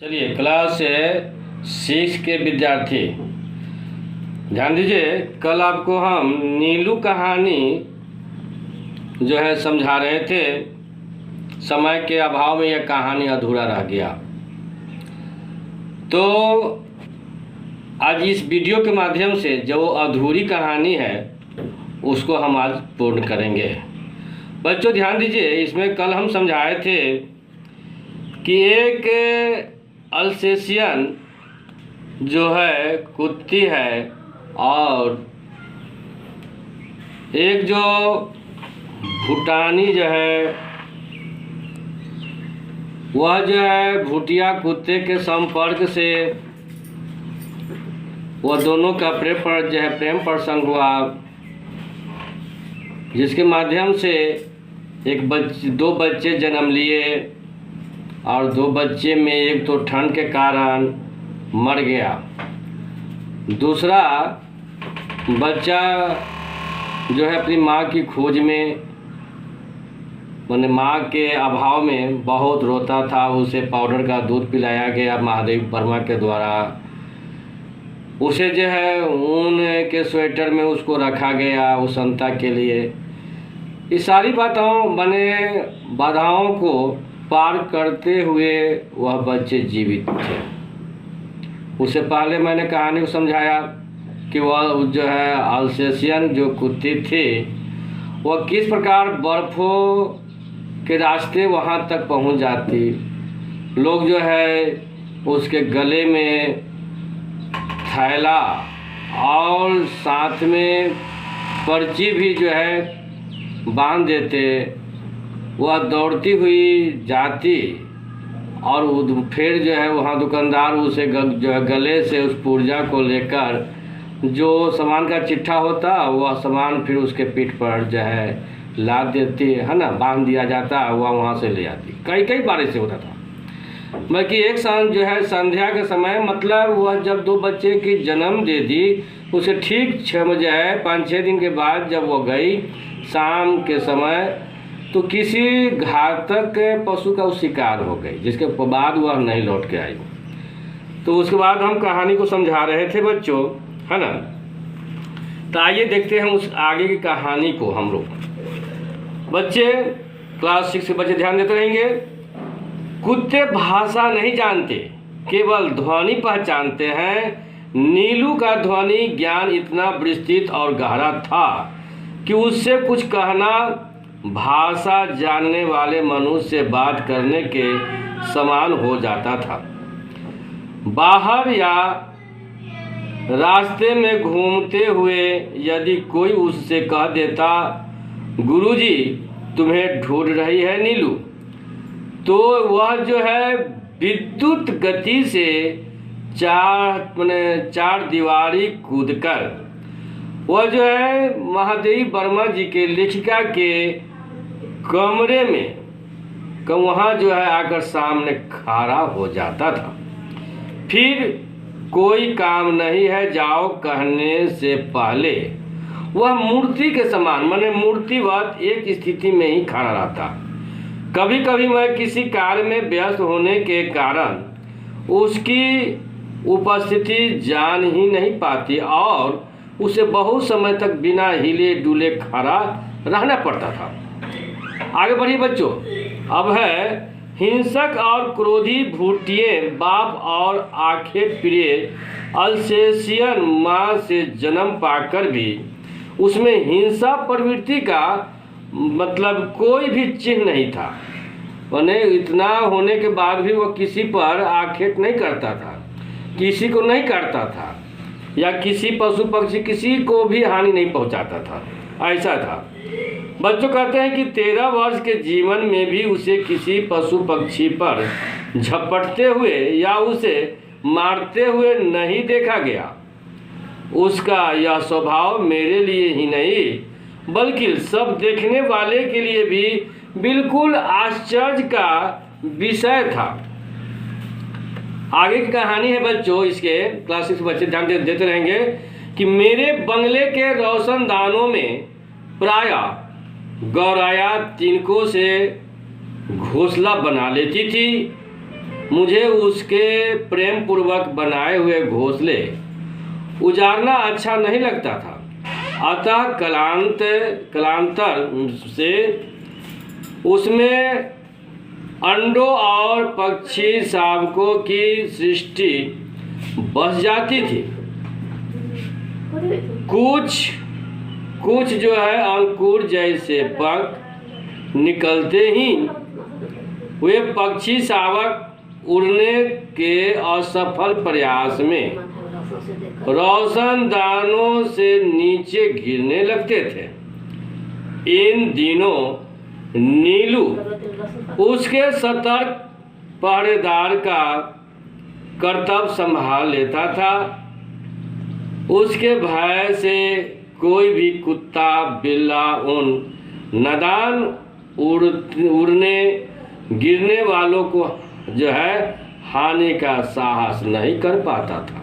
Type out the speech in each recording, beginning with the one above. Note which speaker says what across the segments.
Speaker 1: चलिए क्लास 6 के विद्यार्थी ध्यान दीजिए। कल आपको हम नीलू कहानी जो है समझा रहे थे। समय के अभाव में यह कहानी अधूरा रह गया, तो आज इस वीडियो के माध्यम से जो अधूरी कहानी है उसको हम आज पूर्ण करेंगे। बच्चों ध्यान दीजिए, इसमें कल हम समझाए थे कि एक अल्सेशियन जो है कुत्ती है और एक जो भूटानी जो है वह जो है भूटिया कुत्ते के संपर्क से वह दोनों का प्रेम प्रसंग हुआ, जिसके माध्यम से दो बच्चे जन्म लिए और दो बच्चे में एक तो ठंड के कारण मर गया, दूसरा बच्चा जो है अपनी माँ की खोज में माने माँ के अभाव में बहुत रोता था। उसे पाउडर का दूध पिलाया गया महादेव वर्मा के द्वारा। उसे जो है ऊन के स्वेटर में उसको रखा गया उसंता के लिए। इस सारी बाधाओं को पार करते हुए वह बच्चे जीवित थे। उससे पहले मैंने कहानी को समझाया कि वह जो है अल्सेशियन जो कुत्ती थी वह किस प्रकार बर्फ़ों के रास्ते वहाँ तक पहुँच जाती। लोग जो है उसके गले में थैला और साथ में पर्ची भी जो है बांध देते। वह दौड़ती हुई जाती और फिर जो है वहाँ दुकानदार उसे जो है गले से उस पुर्जा को लेकर जो सामान का चिट्ठा होता वह सामान फिर उसके पीठ पर जो है लाद देती है ना, बांध दिया जाता, वह वहाँ से ले आती। कई बार ऐसे होता था। बल्कि एक साल जो है संध्या के समय मतलब वह जब दो बच्चे की जन्म दे दी उसे ठीक 5-6 दिन के बाद जब वह गई शाम के समय तो किसी घातक पशु का शिकार हो गई, जिसके बाद वह नहीं लौट के आई। तो उसके बाद हम कहानी को समझा रहे थे बच्चों, है ना। तो आइए देखते हैं उस आगे की कहानी को। हम लोग बच्चे क्लास 6 के बच्चे ध्यान देते रहेंगे। कुत्ते भाषा नहीं जानते, केवल ध्वनि पहचानते हैं। नीलू का ध्वनि ज्ञान इतना विस्तृत और गहरा था कि उससे कुछ कहना भाषा जानने वाले मनुष्य से बात करने के समान हो जाता था। बाहर या रास्ते में घूमते हुए यदि कोई उससे कह देता, गुरुजी तुम्हें ढूंढ रही है नीलू, तो वह जो है विद्युत गति से चार दीवारी कूदकर वह जो है महादेव वर्मा जी के लेखिका के कमरे में वहाँ जो है आकर सामने खड़ा हो जाता था। फिर कोई काम नहीं है जाओ कहने से पहले वह मूर्ति के समान मूर्तिवत एक स्थिति में ही खड़ा रहता। कभी कभी मैं किसी कार्य में व्यस्त होने के कारण उसकी उपस्थिति जान ही नहीं पाती और उसे बहुत समय तक बिना हिले डुले खड़ा रहना पड़ता था। आगे बढ़िए बच्चों। अब है हिंसक और क्रोधी भूटिये बाप और आखेट प्रिय अल्सेशियन माँ से जन्म पाकर भी उसमें हिंसा प्रवृत्ति का कोई भी चिन्ह नहीं था। इतना होने के बाद भी वह किसी पर आखेट नहीं करता था, किसी को नहीं काटता था या किसी पशु पक्षी किसी को भी हानि नहीं पहुंचाता था। ऐसा था। बच्चों कहते हैं कि 13 वर्ष के जीवन में भी उसे किसी पशु पक्षी पर झपटते हुए या उसे मारते हुए नहीं देखा गया। उसका यह स्वभाव मेरे लिए ही नहीं बल्कि सब देखने वाले के लिए भी बिल्कुल आश्चर्य का विषय था। आगे की कहानी है बच्चों, इसके क्लास 6 बच्चे ध्यान देते रहेंगे कि मेरे बंगले के रोशनदानों में प्रायः गौराया तिनकों से घोंसला बना लेती थी मुझे उसके प्रेम पूर्वक बनाए हुए घोंसले उजाड़ना अच्छा नहीं लगता था। अतः कालांतर से उसमें अंडों और पक्षी शावकों की सृष्टि बस जाती थी। कुछ जो है अंकुर जैसे पंख निकलते ही वे पक्षी शावक उड़ने के असफल प्रयास में रोशनदानों से नीचे गिरने लगते थे। इन दिनों नीलू उसके सतर्क पहरेदार का कर्तव्य संभाल लेता था। उसके भय से कोई भी कुत्ता बिल्ला उन नादान उड़ने गिरने वालों को जो है हानि का साहस नहीं कर पाता था।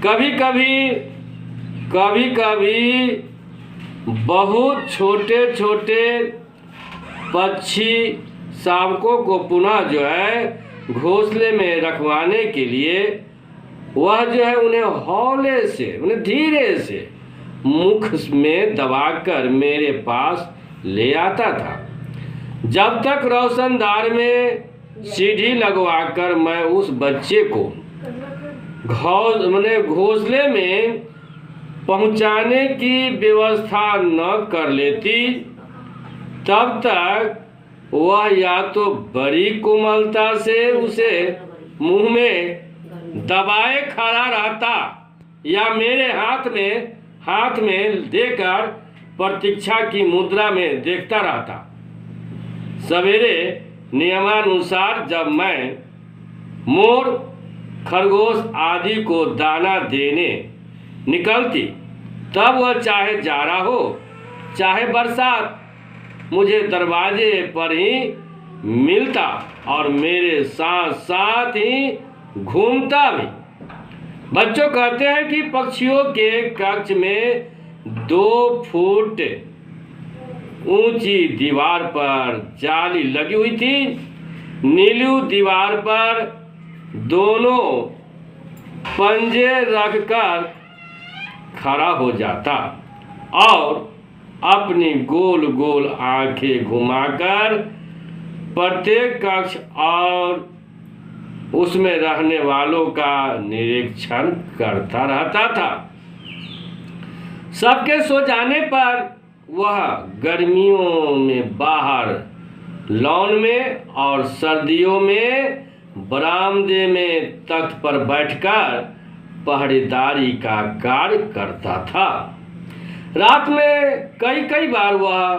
Speaker 1: कभी कभी बहुत छोटे छोटे पक्षी शावकों को पुनः जो है घोंसले में रखवाने के लिए वह जो है उन्हें हौले से, उन्हें धीरे से मुख में दबाकर मेरे पास ले आता था। जब तक रोशनदार में सीढ़ी लगवाकर मैं उस बच्चे को घोंसले में पहुंचाने की व्यवस्था न कर लेती, तब तक वह या तो बड़ी कोमलता से उसे मुंह में दबाए खड़ा रहता या मेरे हाथ में देकर प्रतीक्षा की मुद्रा में देखता रहता। सवेरे नियमानुसार जब मैं मोर खरगोश आदि को दाना देने निकलती, तब वह चाहे जाड़ा हो चाहे बरसात मुझे दरवाजे पर ही मिलता और मेरे साथ साथ ही घूमता भी। बच्चों कहते हैं कि पक्षियों के कक्ष में 2 फुट ऊंची दीवार पर जाली लगी हुई थी। नीलू दीवार पर दोनों पंजे रखकर खड़ा हो जाता और अपनी गोल गोल आंखें घुमाकर प्रत्येक कक्ष और उसमें रहने वालों का निरीक्षण करता रहता था। सबके सो जाने पर वह गर्मियों में बाहर लॉन में और सर्दियों में बरामदे में तख्त पर बैठकर पहरेदारी का कार्य करता था। रात में कई बार वह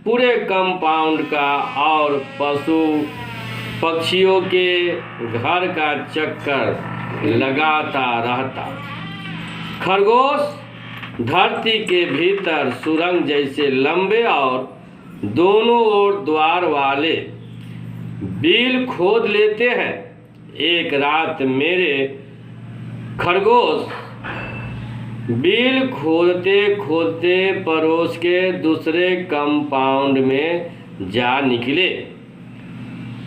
Speaker 1: पूरे कंपाउंड का और पशु पक्षियों के घर का चक्कर लगाता रहता। खरगोश धरती के भीतर सुरंग जैसे लंबे और दोनों ओर द्वार वाले बिल खोद लेते हैं। एक रात मेरे खरगोश बिल खोदते खोदते पड़ोस के दूसरे कंपाउंड में जा निकले।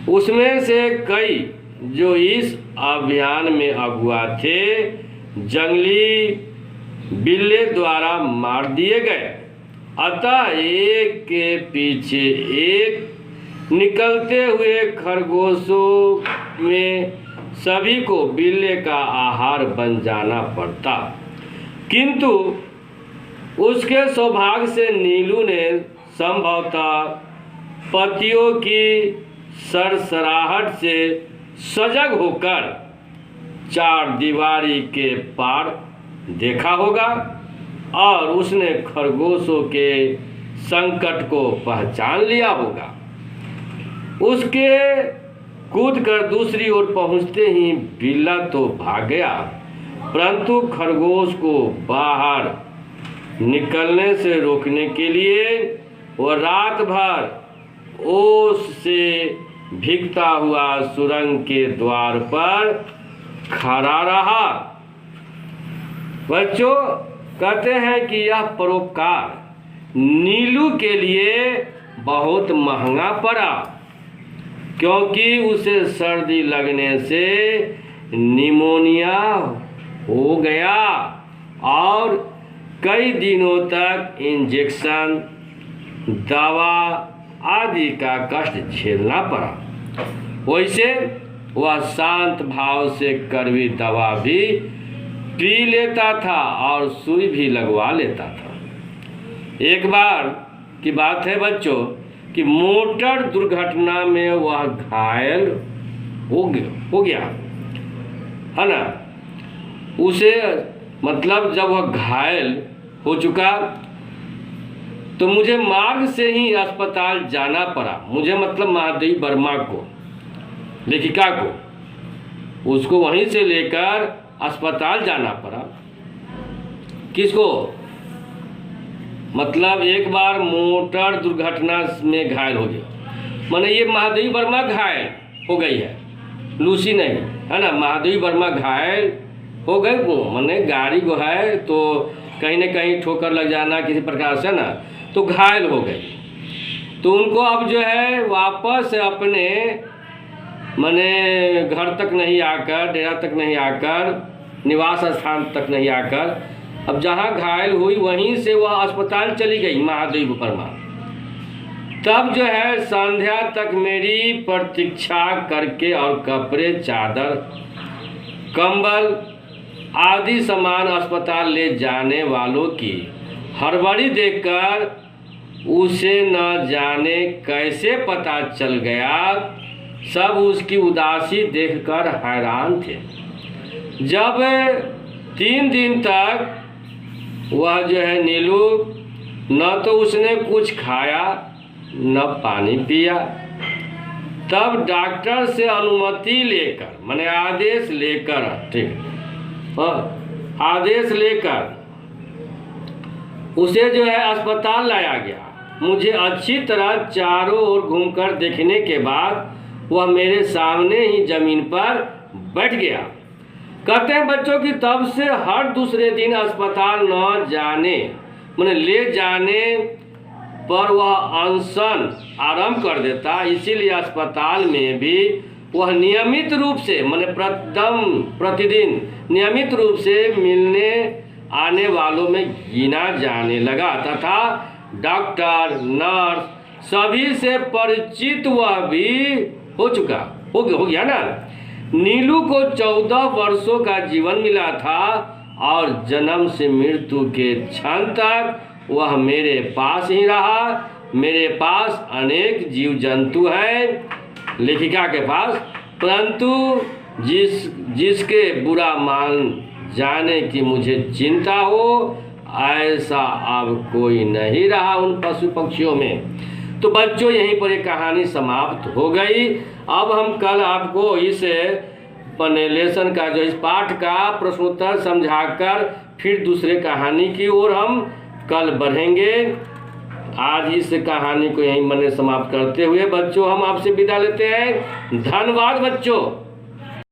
Speaker 1: उसमें से कई जो इस अभियान में अगुआ थे जंगली बिल्ले द्वारा मार दिए गए। अतः एक के पीछे एक निकलते हुए खरगोशों में सभी को बिल्ले का आहार बन जाना पड़ता। किंतु उसके सौभाग्य से नीलू ने संभवतः पतियों की सरसराहट से सजग होकर चार दीवारी के पार देखा होगा और उसने खरगोशों के संकट को पहचान लिया होगा। उसके कूदकर दूसरी ओर पहुंचते ही बिल्ला तो भाग गया, परंतु खरगोश को बाहर निकलने से रोकने के लिए वह रात भर ओस से भीगता हुआ सुरंग के द्वार पर खड़ा रहा। बच्चों कहते हैं कि यह परोपकार नीलू के लिए बहुत महंगा पड़ा। क्योंकि उसे सर्दी लगने से निमोनिया हो गया और कई दिनों तक इंजेक्शन, दवा आदि का कष्ट झेलना पड़ा। वैसे वह शांत भाव से कड़वी दवा भी पी लेता था और सुई भी लगवा लेता था। एक बार की बात है बच्चों कि मोटर दुर्घटना में वह घायल हो गया है ना। उसे मतलब जब वह घायल हो चुका तो मुझे मार्ग से ही अस्पताल जाना पड़ा। मुझे मतलब महादेवी वर्मा को, लेखिका को, उसको वहीं से लेकर अस्पताल जाना पड़ा। किसको? मतलब एक बार मोटर दुर्घटना में घायल हो गया, माने ये महादेवी वर्मा घायल हो गई है, लूसी नहीं है ना। महादेवी वर्मा घायल हो गई वो, माने गाड़ी को है तो कहीं न कहीं ठोकर लग जाना किसी प्रकार से ना, तो घायल हो गई। तो उनको अब जो है वापस अपने माने घर तक नहीं आकर, डेरा तक नहीं आकर, निवास स्थान तक नहीं आकर, अब जहाँ घायल हुई वहीं से वह अस्पताल चली गई महादेवी वर्मा। तब जो है संध्या तक मेरी प्रतीक्षा करके और कपड़े, चादर, कंबल आदि सामान अस्पताल ले जाने वालों की हड़बड़ी देखकर उसे न जाने कैसे पता चल गया। सब उसकी उदासी देखकर हैरान थे। जब 3 दिन तक वह जो है नीलू न तो उसने कुछ खाया न पानी पिया, तब डॉक्टर से अनुमति लेकर, माने आदेश लेकर, ठीक, आदेश लेकर उसे जो है अस्पताल लाया गया। मुझे अच्छी तरह चारों ओर घूमकर देखने के बाद वह मेरे सामने ही जमीन पर बैठ गया। कहते हैं बच्चों कि तब से हर दूसरे दिन अस्पताल न जाने, माने ले जाने पर वह अनशन आरंभ कर देता। इसीलिए अस्पताल में भी वह नियमित रूप से, माने प्रतिदिन नियमित रूप से मिलने आने वालों में गिना जाने लगा तथा डॉक्टर, नर्स सभी से परिचित वह भी हो गया ना। नीलू को 14 वर्षों का जीवन मिला था और जन्म से मृत्यु के क्षण तक वह मेरे पास ही रहा। मेरे पास अनेक जीव जंतु हैं, लेखिका के पास, परंतु जिसके बुरा मान जाने की मुझे चिंता हो ऐसा अब कोई नहीं रहा उन पशु पक्षियों में। तो बच्चों यहीं पर एक कहानी समाप्त हो गई। अब हम कल आपको इस लेसन का जो इस पाठ का प्रश्नोत्तर समझाकर फिर दूसरे कहानी की ओर हम कल बढ़ेंगे। आज इस कहानी को यहीं मैंने समाप्त करते हुए बच्चों हम आपसे विदा लेते हैं। धन्यवाद बच्चों।